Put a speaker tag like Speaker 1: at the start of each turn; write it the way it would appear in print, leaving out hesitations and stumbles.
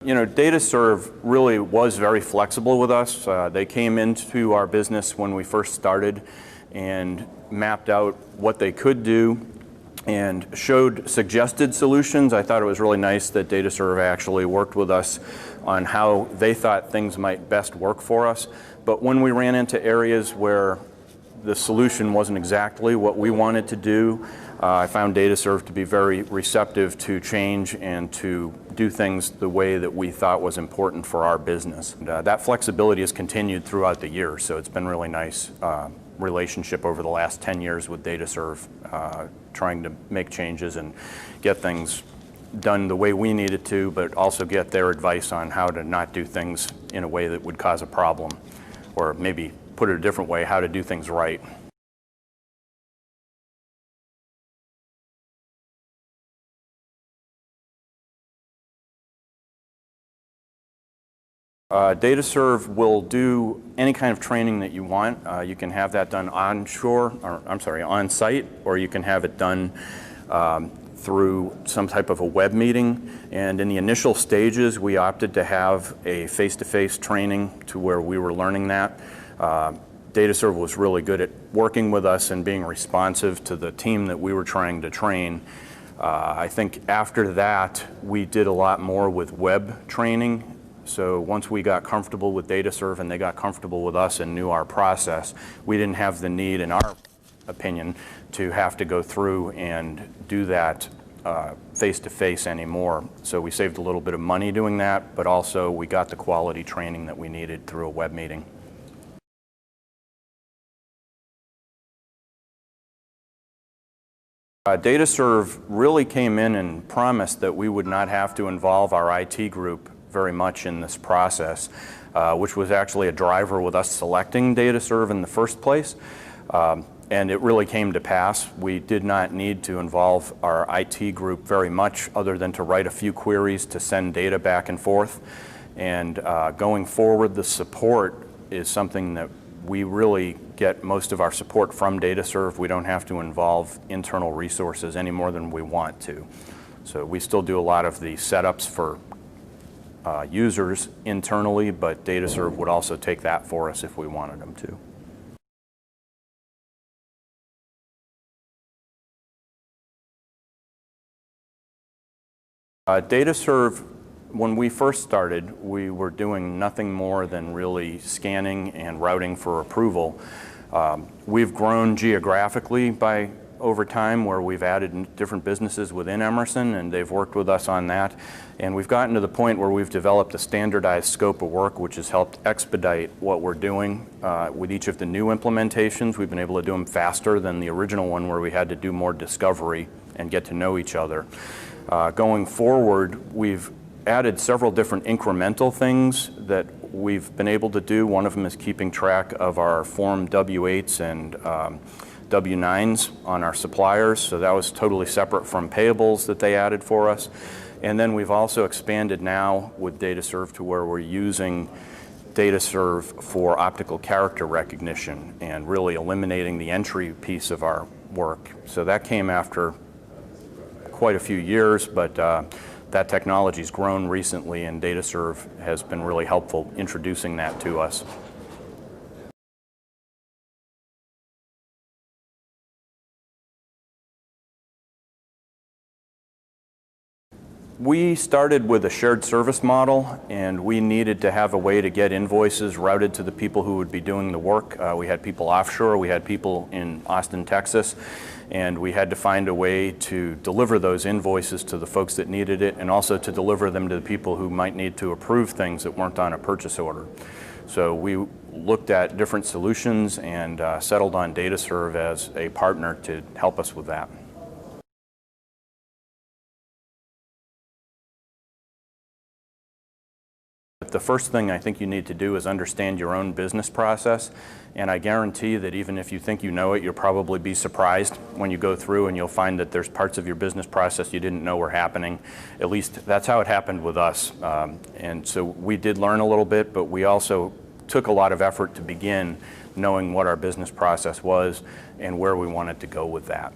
Speaker 1: You know, DataServ really was very flexible with us. They came into our business when we first started and mapped out what they could do and showed suggested solutions. I thought it was really nice that DataServ actually worked with us on how they thought things might best work for us. But when we ran into areas where the solution wasn't exactly what we wanted to do, I found DataServ to be very receptive to change and to do things the way that we thought was important for our business. And, that flexibility has continued throughout the year, so it's been really nice relationship over the last 10 years with DataServ, trying to make changes and get things done the way we needed to, but also get their advice on how to not do things in a way that would cause a problem, or maybe put it a different way, how to do things right. DataServ will do any kind of training that you want. You can have that done onshore, or I'm sorry, on site, or you can have it done through some type of a web meeting. And in the initial stages, we opted to have a face-to-face training to where we were learning that. DataServ was really good at working with us and being responsive to the team that we were trying to train. I think after that, we did a lot more with web training. So once we got comfortable with DataServ and they got comfortable with us and knew our process, we didn't have the need, in our opinion, to have to go through and do that face-to-face anymore. So we saved a little bit of money doing that, but also we got the quality training that we needed through a web meeting. DataServ really came in and promised that we would not have to involve our IT group very much in this process, which was actually a driver with us selecting DataServ in the first place. And it really came to pass. We did not need to involve our IT group very much other than to write a few queries to send data back and forth. And going forward, the support is something that we really get most of our support from DataServ. We don't have to involve internal resources any more than we want to. So we still do a lot of the setups for users internally, but DataServ would also take that for us if we wanted them to. DataServ, when we first started, we were doing nothing more than really scanning and routing for approval. We've grown geographically by over time, where we've added different businesses within Emerson, and they've worked with us on that. And we've gotten to the point where we've developed a standardized scope of work, which has helped expedite what we're doing. With each of the new implementations, we've been able to do them faster than the original one, where we had to do more discovery and get to know each other. Going forward, we've added several different incremental things that we've been able to do. One of them is keeping track of our Form W-8s and W-9s on our suppliers, so that was totally separate from payables that they added for us. And then we've also expanded now with DataServ to where we're using DataServ for optical character recognition and really eliminating the entry piece of our work. So that came after quite a few years, but that technology's grown recently, and DataServ has been really helpful introducing that to us. We started with a shared service model, and we needed to have a way to get invoices routed to the people who would be doing the work. We had people offshore, we had people in Austin, Texas, and we had to find a way to deliver those invoices to the folks that needed it, and also to deliver them to the people who might need to approve things that weren't on a purchase order. So we looked at different solutions and settled on DataServ as a partner to help us with that. The first thing I think you need to do is understand your own business process, and I guarantee that even if you think you know it, you'll probably be surprised when you go through and you'll find that there's parts of your business process you didn't know were happening. At least that's how it happened with us. And so we did learn a little bit, but we also took a lot of effort to begin knowing what our business process was and where we wanted to go with that.